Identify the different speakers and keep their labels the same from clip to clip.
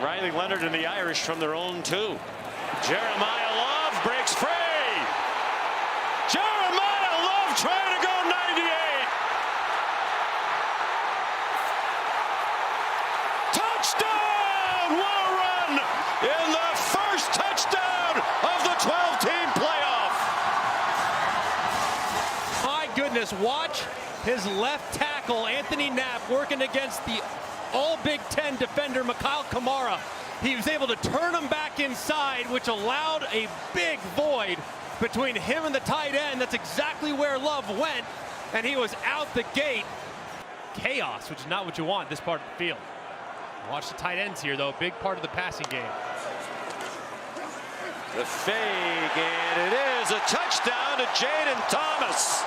Speaker 1: Riley Leonard and the Irish from their own 2. Jeremiah Love breaks free. Jeremiah Love trying to go 98. Touchdown! What a run in the first touchdown of the 12-team playoff.
Speaker 2: My goodness, watch his left tackle, Anthony Knapp, working against the All-Big Ten defender, Mikhail Kamara. He was able to turn him back inside, which allowed a big void between him and the tight end. That's exactly where Love went, and he was out the gate. Chaos, which is not what you want this part of the field. Watch the tight ends here, though. Big part of the passing game.
Speaker 1: The fake, and it is a touchdown to Jaden Thomas.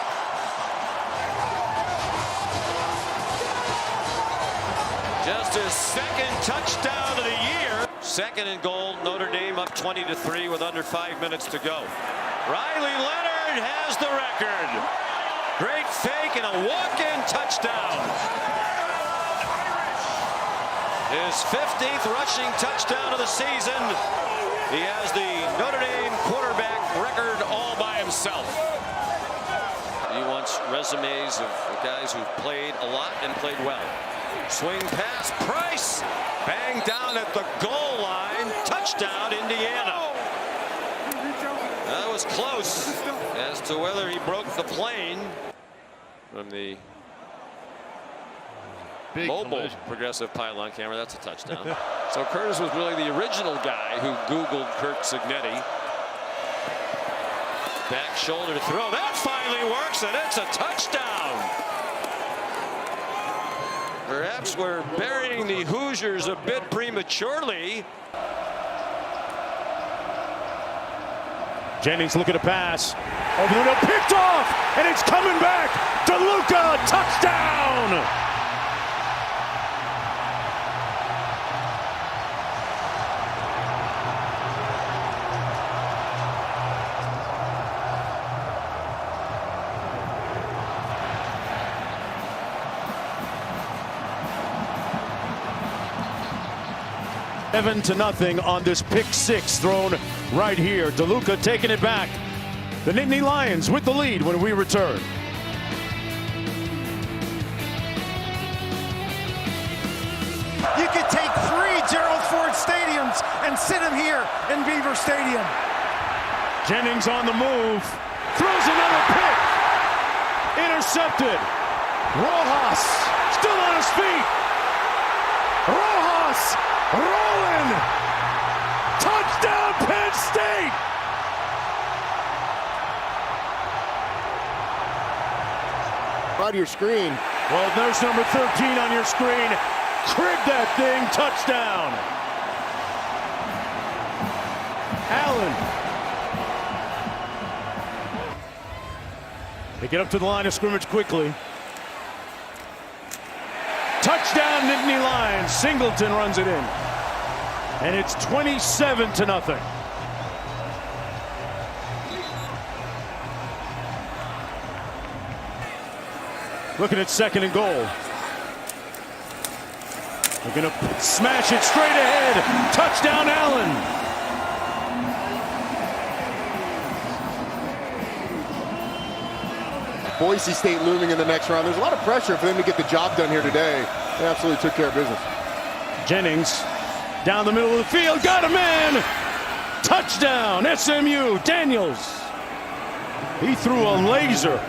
Speaker 1: Just his second touchdown of the year. Second and goal, Notre Dame up 20-3 with under 5 minutes to go. Riley Leonard has the record. Great fake and a walk-in touchdown. His 15th rushing touchdown of the season. He has the Notre Dame quarterback record all by himself. He wants resumes of guys who've played a lot and played well. Swing pass, Price, bang down at the goal line, touchdown Indiana. That was close as to whether he broke the plane from the
Speaker 2: Big
Speaker 1: mobile
Speaker 2: collision.
Speaker 1: progressive pylon camera. That's a touchdown. So Curtis was really the original guy who Googled Kirk Cignetti. Back shoulder throw, that finally works, and it's a touchdown. Perhaps we're burying the Hoosiers a bit prematurely.
Speaker 3: Jennings looking to pass. Over the middle, picked off, and it's coming back. DeLuca, touchdown! Seven to nothing on this pick six thrown right here. DeLuca taking it back. The Nittany Lions with the lead when we return.
Speaker 4: You could take 3 Gerald Ford stadiums and sit them here in Beaver Stadium.
Speaker 3: Jennings on the move. Throws another pick. Intercepted. Rojas still on his feet. Rojas rolling. Touchdown Penn State.
Speaker 5: Right to your screen.
Speaker 3: Well, there's number 13 on your screen. Crib that thing. Touchdown. Allen. They get up to the line of scrimmage quickly. Touchdown Nittany Lions. Singleton runs it in. And it's 27 to nothing. Looking at second and goal. They're going to smash it straight ahead. Touchdown Allen.
Speaker 5: Boise State looming in the next round. There's a lot of pressure for them to get the job done here today. They absolutely took care of business.
Speaker 3: Jennings down the middle of the field. Got a man. Touchdown SMU. Daniels. He threw a laser.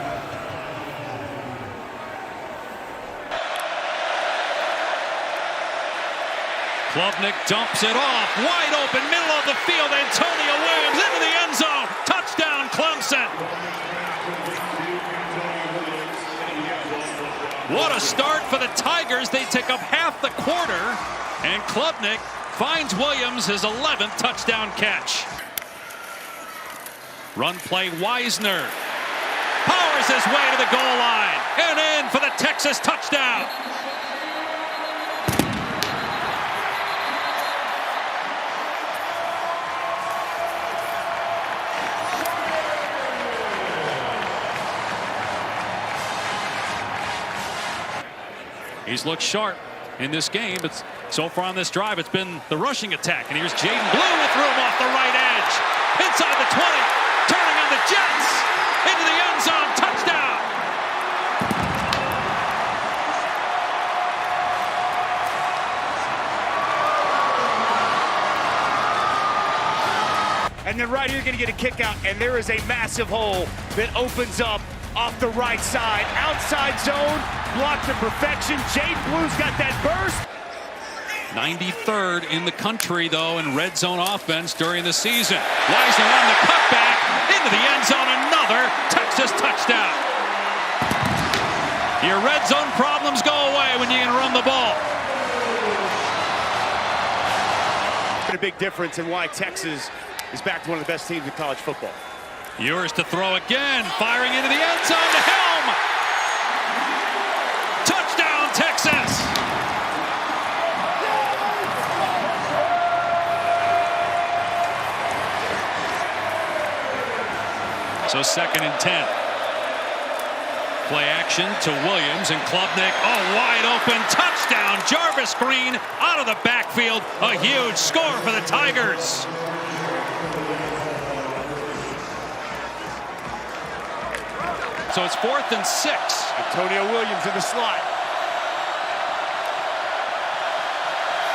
Speaker 6: Klubnik dumps it off. Wide open, middle of the field. Antonio Williams into the end zone. Touchdown, Clemson. What a start for the Tigers. They take up half the quarter. And Klubnik finds Williams his 11th touchdown catch. Run play, Wisner. Powers his way to the goal line. And in for the Texas touchdown. He's looked sharp. in this game. But so far on this drive, it's been the rushing attack. And here's Jaden Blue with room off the right edge. Inside the 20, turning on the Jets. Into the end zone, touchdown.
Speaker 7: And then right here, you're going to get a kick out, and there is a massive hole that opens up off the right side. Outside zone, blocked to perfection. Jaden Blue's got that burst.
Speaker 6: 93rd in the country, though, in red zone offense during the season. Weisner on the cutback into the end zone. Another Texas touchdown. Your red zone problems go away when you can run the ball.
Speaker 7: A big difference in why Texas is back to one of the best teams in college football.
Speaker 6: Yours to throw again, firing into the end zone to Helm. Touchdown, Texas. So 2nd and 10. Play action to Williams and Klubnik. Oh, wide open touchdown. Jarvis Green out of the backfield. A huge score for the Tigers. So it's 4th and 6.
Speaker 7: Antonio Williams in the slot.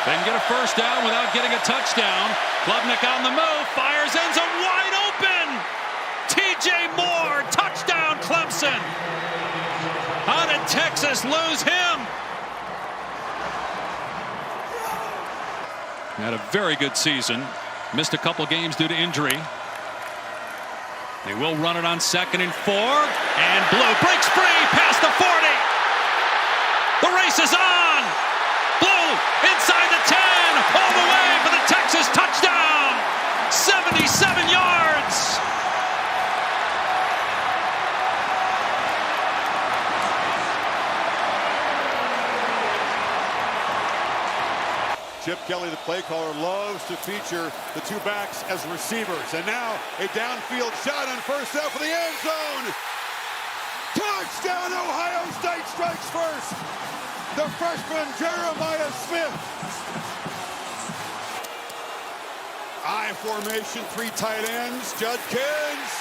Speaker 6: They can get a first down without getting a touchdown. Klubnik on the move, fires, ends up wide open. TJ Moore, touchdown Clemson. How did Texas lose him? Had a very good season. Missed a couple games due to injury. They will run it on 2nd and 4. And Blue breaks free past the 40. The race is on. Blue inside the 10. All the way for the Texas touchdown. 77 yards.
Speaker 8: Chip Kelly, the play caller, loves to feature the two backs as receivers. And now a downfield shot on first down for the end zone. Touchdown, Ohio State strikes first. The freshman Jeremiah Smith. I formation, 3 tight ends. Judkins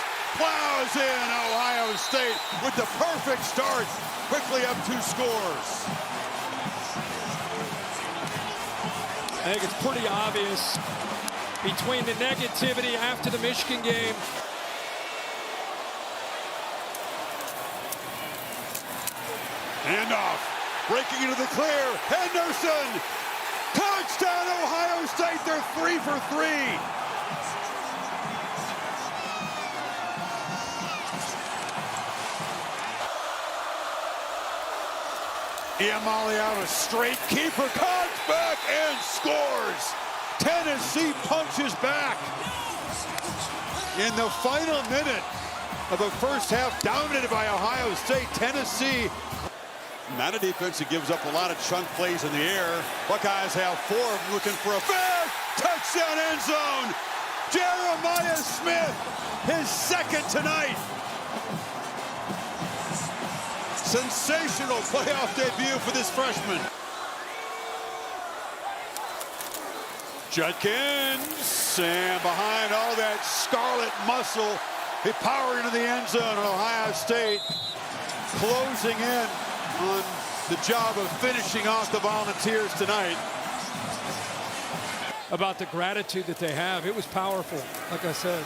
Speaker 8: plows in Ohio State with the perfect start. Quickly up 2 scores.
Speaker 9: I think it's pretty obvious between the negativity after the Michigan game.
Speaker 8: Handoff, breaking into the clear. Henderson, touchdown Ohio State. They're 3 for 3. Iamaleava, straight keeper, cuts back and scores. Tennessee punches back. In the final minute of the first half, dominated by Ohio State, Tennessee. Not a defense that gives up a lot of chunk plays in the air. Buckeyes have 4 looking for a fifth. Touchdown end zone. Jeremiah Smith, his 2nd tonight. Sensational playoff debut for this freshman. Judkins, and behind all that scarlet muscle, he powered into the end zone, and Ohio State closing in on the job of finishing off the Volunteers tonight.
Speaker 9: About the gratitude that they have, it was powerful, like I said.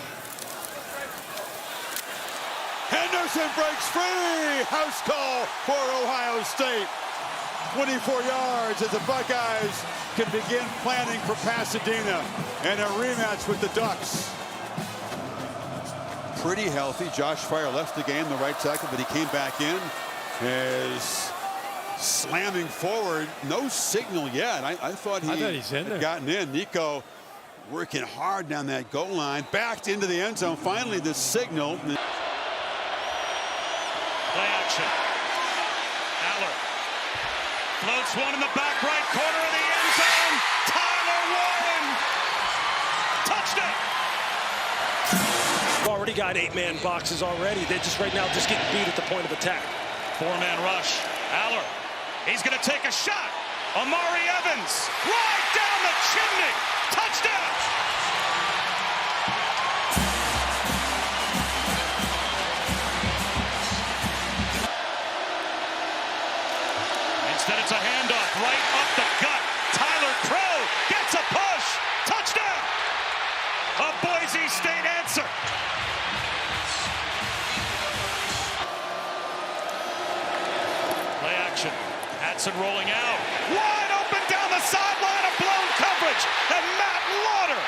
Speaker 8: Henderson breaks free. House call for Ohio State. 24 yards as the Buckeyes can begin planning for Pasadena and a rematch with the Ducks. Pretty healthy. Josh Fryer left the game, the right tackle, but he came back in as slamming forward. No signal yet. I thought he's had gotten in. Nico working hard down that goal line. Backed into the end zone. Finally, the signal.
Speaker 6: Play action. Aller floats one in the back right corner of the end zone. Tyler Warren. Touchdown.
Speaker 10: We've already got 8-man boxes already. They're just right now getting beat at the point of attack.
Speaker 6: 4-man rush. Aller. He's going to take a shot.
Speaker 7: Amari Evans, right down the chimney. Touchdown. Instead, it's a handoff right up the gut. Tyler Crow gets a push. Touchdown. A Boise State answer. Play action. Hatson rolling out. Wide open down the sideline of blown coverage. And Matt Lauder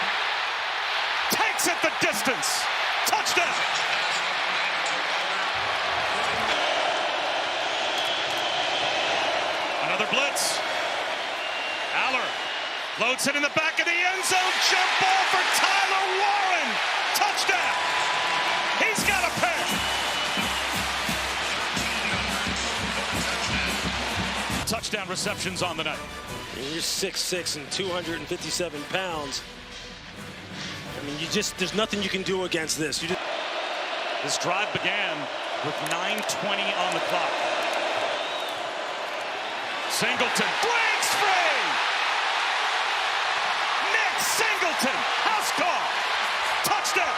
Speaker 7: takes it the distance. Touchdown. Another blitz. Aller loads it in the back of the end zone. Jump ball for Tyler Warren. Touchdown. He's got a pair. Touchdown receptions on the night.
Speaker 10: You're 6'6" and 257 pounds. I mean, there's nothing you can do against this.
Speaker 7: This drive began with 9:20 on the clock. Singleton breaks free. Nick Singleton, house call. Touchdown.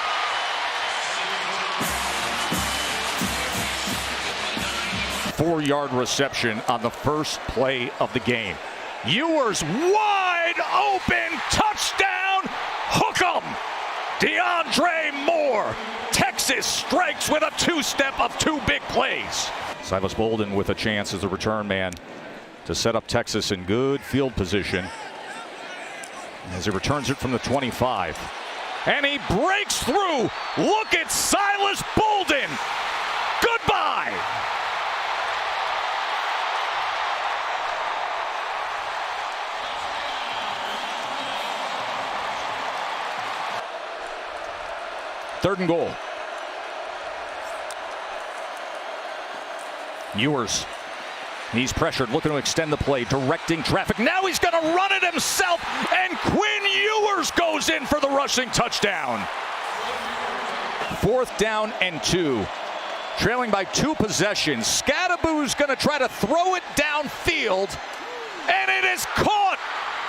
Speaker 11: Four-yard reception on the first play of the game. Ewers wide open, touchdown, hook 'em. DeAndre Moore. Texas strikes with a two-step of two big plays. Silas Bolden with a chance as a return man to set up Texas in good field position as he returns it from the 25. And he breaks through. Look at Silas Bolden. Goodbye. Third and goal. Ewers. He's pressured, looking to extend the play, directing traffic. Now he's going to run it himself, and Quinn Ewers goes in for the rushing touchdown. 4th down and 2. Trailing by 2 possessions. Scadaboo's going to try to throw it downfield, and it is caught.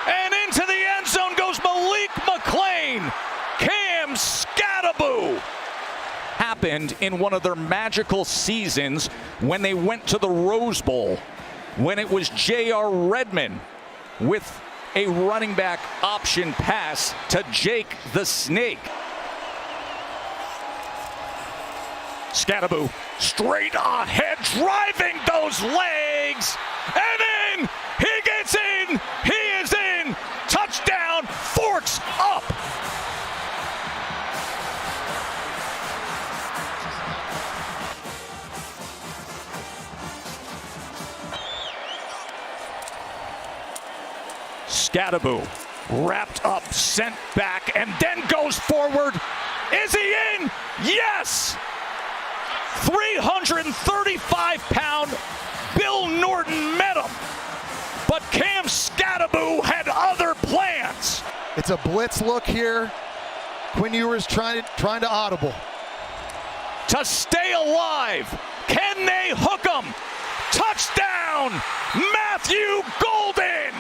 Speaker 11: And into the end zone goes Malik McClain. Cam Scadaboo. Happened in one of their magical seasons when they went to the Rose Bowl, when it was J.R. Redmond with a running back option pass to Jake the Snake. Scadaboo straight ahead, driving those legs, and in, he gets in, he is in, touchdown, Forks up. Scadaboo wrapped up, sent back, and then goes forward. Is he in? Yes! 335-pound Bill Norton met him. But Cam Scadaboo had other plans.
Speaker 12: It's a blitz look here. Quinn Ewers trying to audible.
Speaker 11: To stay alive. Can they hook him? Touchdown, Matthew Golden.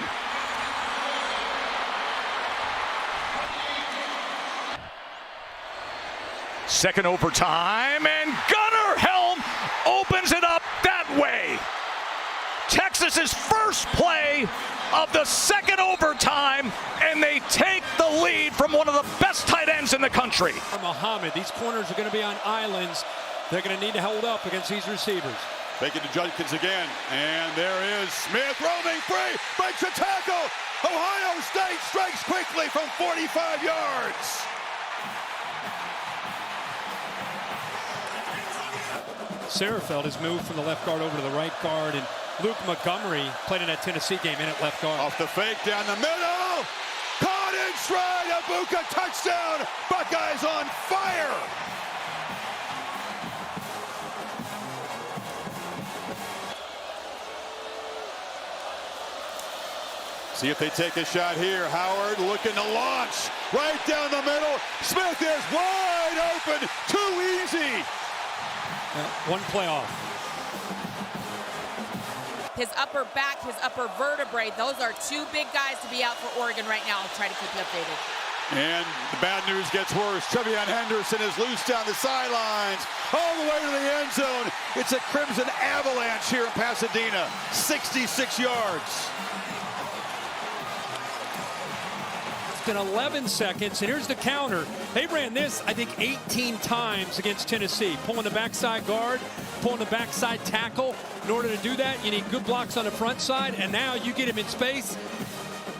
Speaker 11: Second overtime, and Gunnar Helm opens it up that way. Texas's first play of the second overtime, and they take the lead from one of the best tight ends in the country.
Speaker 9: Muhammad, these corners are going to be on islands. They're going to need to hold up against these receivers.
Speaker 8: Taking to Judkins again, and there is Smith roaming free, breaks a tackle. Ohio State strikes quickly from 45 yards.
Speaker 9: Sarafeld has moved from the left guard over to the right guard, and Luke Montgomery played in that Tennessee game in at left guard.
Speaker 8: Off the fake down the middle. Caught in stride. Abuka touchdown. Buckeyes on fire. See if they take a shot here. Howard looking to launch. Right down the middle. Smith is wide open. Too easy.
Speaker 9: One play off.
Speaker 13: his upper back, his upper vertebrae. Those are two big guys to be out for Oregon right now. I'll try to keep you updated.
Speaker 8: And the bad news gets worse. Trevion Henderson is loose down the sidelines, all the way to the end zone. It's a Crimson avalanche here in Pasadena, 66 yards.
Speaker 9: It's been 11 seconds, and here's the counter. They ran this, I think, 18 times against Tennessee. Pulling the backside guard, pulling the backside tackle. In order to do that, you need good blocks on the front side, and now you get him in space.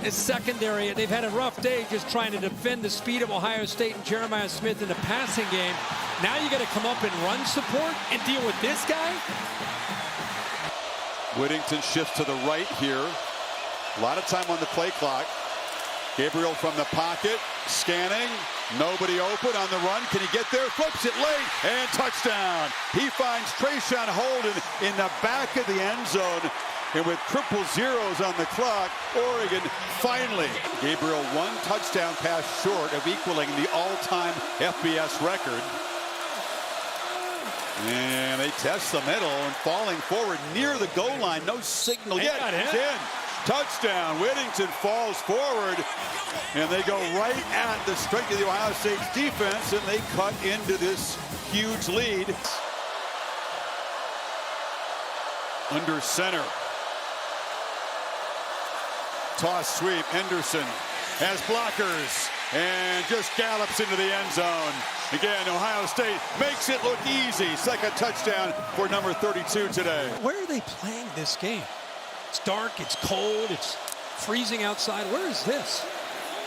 Speaker 9: It's secondary. They've had a rough day just trying to defend the speed of Ohio State and Jeremiah Smith in the passing game. Now you got to come up and run support and deal with this guy.
Speaker 8: Whittington shifts to the right here. A lot of time on the play clock. Gabriel from the pocket, scanning. Nobody open on the run. Can he get there? Flips it late and touchdown. He finds Trayshawn Holden in the back of the end zone. And with triple zeros on the clock, Oregon finally, Gabriel, one touchdown pass short of equaling the all-time FBS record. And they test the middle and falling forward near the goal line. No signal yet. It's in. Touchdown. Whittington falls forward. And they go right at the strength of the Ohio State defense, and they cut into this huge lead. Under center. Toss sweep. Henderson has blockers and just gallops into the end zone. Again, Ohio State makes it look easy. Second touchdown for number 32 today.
Speaker 9: Where are they playing this game? It's dark, it's cold, it's freezing outside. Where is this?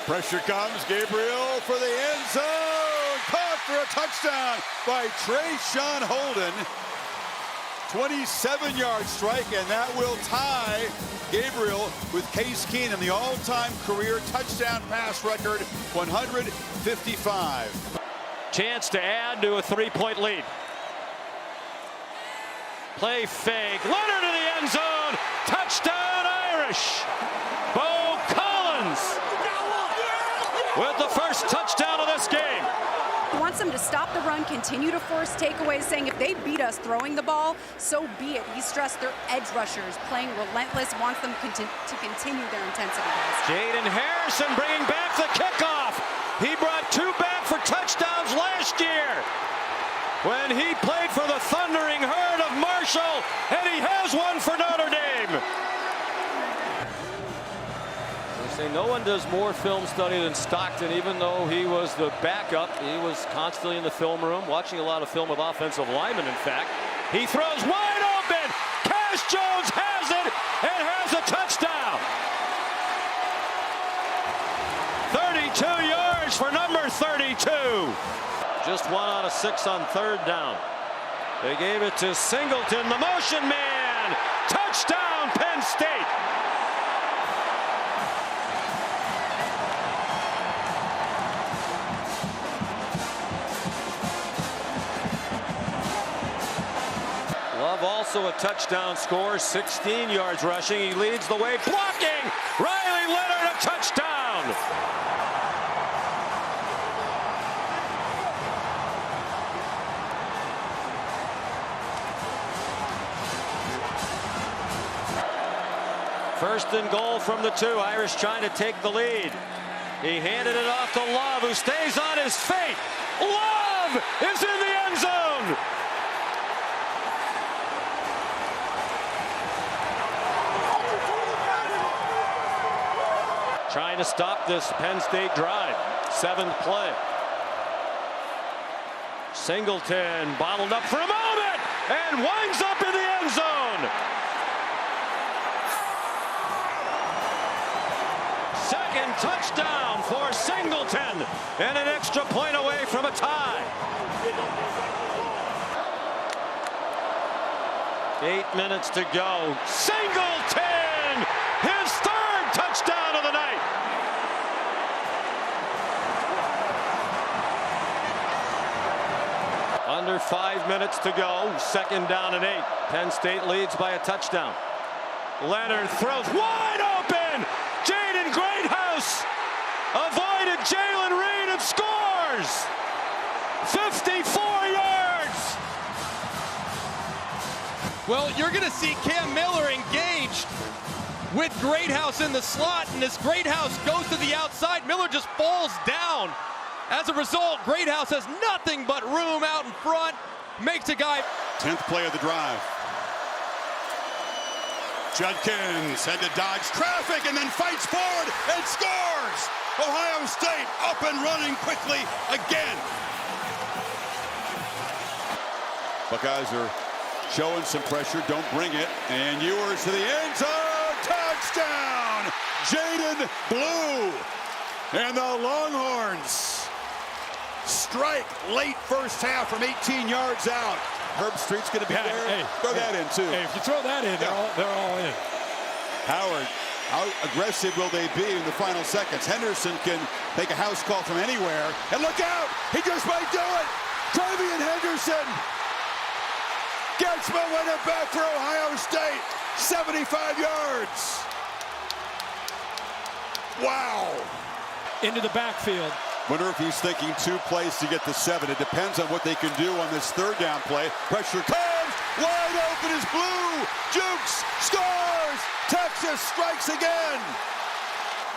Speaker 8: Pressure comes. Gabriel for the end zone. Caught for a touchdown by Trayshawn Holden. 27-yard strike, and that will tie Gabriel with Case Keenum, the all-time career touchdown pass record, 155.
Speaker 1: Chance to add to a 3-point lead. Play fake. Leonard in the end zone. Touchdown Irish. Bo Collins with the first touchdown of this game.
Speaker 14: He wants them to stop the run, continue to force takeaways, saying if they beat us throwing the ball, so be it. He stressed their edge rushers, playing relentless, wants them to continue their intensity.
Speaker 1: Jaden Harrison bringing back the kickoff. He brought two back for touchdowns last year when he played for the Thundering Herd of Marshall, and he has one for Notre Dame. They say no one does more film study than Stockton, even though he was the backup. He was constantly in the film room, watching a lot of film of offensive linemen, in fact. He throws wide open. Cash Jones has it and has a touchdown. 32 yards for number 32. Just 1 out of 6 on third down. They gave it to Singleton, the motion man. Touchdown, Penn State. Love also a touchdown score, 16 yards rushing. He leads the way, blocking. Riley Leonard, a touchdown. First and goal from the 2. Irish trying to take the lead. He handed it off to Love, who stays on his feet. Love is in the end zone. Trying to stop this Penn State drive. 7th play. Singleton bottled up for a moment and winds up in the end zone. Second touchdown for Singleton, and an extra point away from a tie. 8 minutes to go. Singleton, his third touchdown of the night. Under 5 minutes to go. 2nd down and 8. Penn State leads by a touchdown. Leonard throws wide open. Jaden Greathouse avoided Jalen Reed and scores. 54 yards.
Speaker 2: Well, you're going to see Cam Miller engaged with Greathouse in the slot, and as Greathouse goes to the outside, Miller just falls down. As a result, Greathouse has nothing but room out in front, makes a guy.
Speaker 8: 10th play of the drive. Judkins had to dodge traffic and then fights forward and scores! Ohio State up and running quickly again. Buckeyes are showing some pressure, don't bring it, and Ewers to the end zone, touchdown! Jaden Blue, and the Longhorns strike late first half from 18 yards out. Herb Street's going to be there. Throw that in too.
Speaker 9: Hey, if you throw that in, they're all in.
Speaker 8: Howard, how aggressive will they be in the final seconds? Henderson can take a house call from anywhere, and look out! He just might do it. Travian Henderson gets momentum back for Ohio State. 75 yards. Wow.
Speaker 9: Into the backfield.
Speaker 8: Wonder if he's thinking 2 plays to get to 7. It depends on what they can do on this third down play. Pressure comes. Wide open is Blue. Jukes. Scores. Texas strikes again.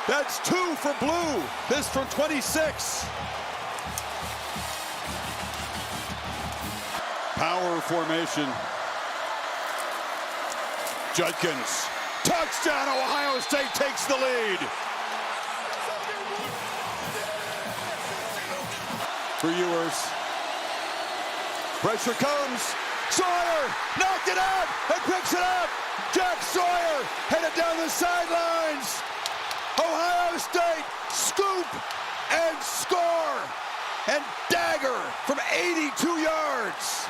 Speaker 8: That's 2 for Blue. This from 26. Power formation. Judkins. Touchdown. Ohio State takes the lead. For Ewers. Pressure comes. Sawyer knocked it out and picks it up. Jack Sawyer headed down the sidelines. Ohio State scoop and score and dagger from 82 yards.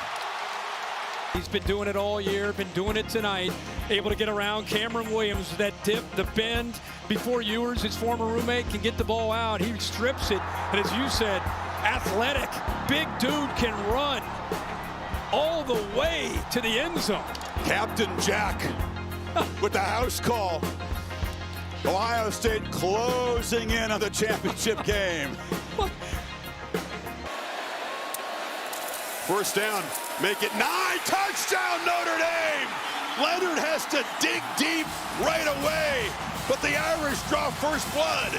Speaker 9: He's been doing it all year, been doing it tonight. Able to get around Cameron Williams with that dip, the bend before Ewers, his former roommate, can get the ball out. He strips it, and as you said, athletic, big dude can run all the way to the end zone.
Speaker 8: Captain Jack with the house call. Ohio State closing in on the championship game. First down, make it 9, touchdown Notre Dame! Leonard has to dig deep right away, but the Irish draw first blood.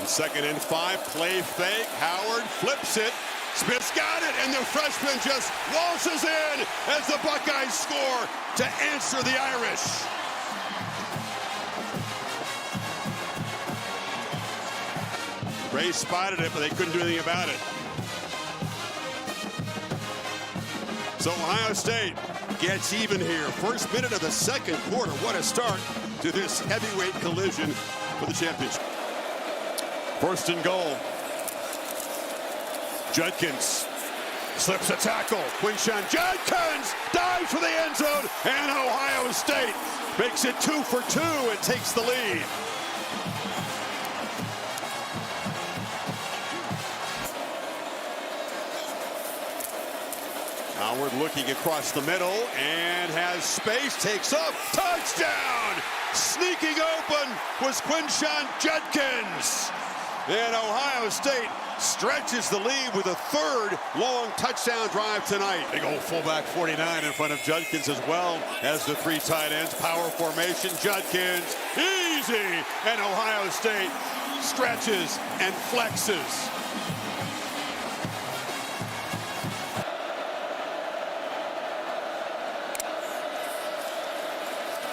Speaker 8: And 2nd and 5, play fake, Howard flips it, Smith's got it, and the freshman just waltzes in as the Buckeyes score to answer the Irish. Ray spotted it, but they couldn't do anything about it. So Ohio State gets even here. First minute of the second quarter. What a start to this heavyweight collision for the championship. First and goal. Judkins slips a tackle. Quinshawn Judkins dives for the end zone, and Ohio State makes it 2 for 2 and takes the lead. Howard looking across the middle and has space, takes up, touchdown! Sneaking open was Quinshawn Judkins. And Ohio State stretches the lead with a 3rd long touchdown drive tonight. Big old fullback 49 in front of Judkins as well as the 3 tight ends. Power formation, Judkins, easy! And Ohio State stretches and flexes.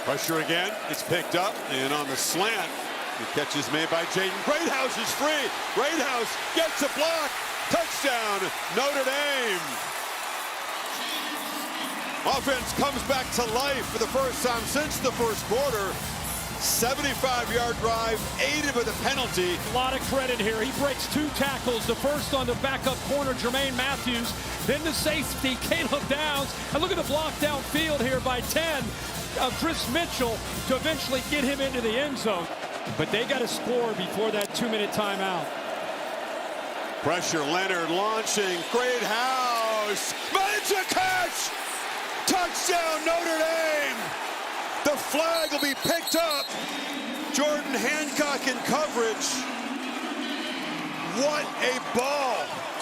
Speaker 8: Pressure again, it's picked up, and on the slant, the catch is made by Jaden. Greathouse is free. Greathouse gets a block. Touchdown, Notre Dame. Offense comes back to life for the first time since the first quarter. 75-yard drive, aided with a penalty.
Speaker 9: A lot of credit here. He breaks 2 tackles. The first on the backup corner, Jermaine Matthews. Then the safety, Caleb Downs. And look at the block downfield here by 10 of Chris Mitchell to eventually get him into the end zone. But they got to score before that 2-minute timeout.
Speaker 8: Pressure, Leonard launching. Greathouse. But it's a catch! Touchdown, Notre Dame! The flag will be picked up. Jordan Hancock in coverage. What a ball.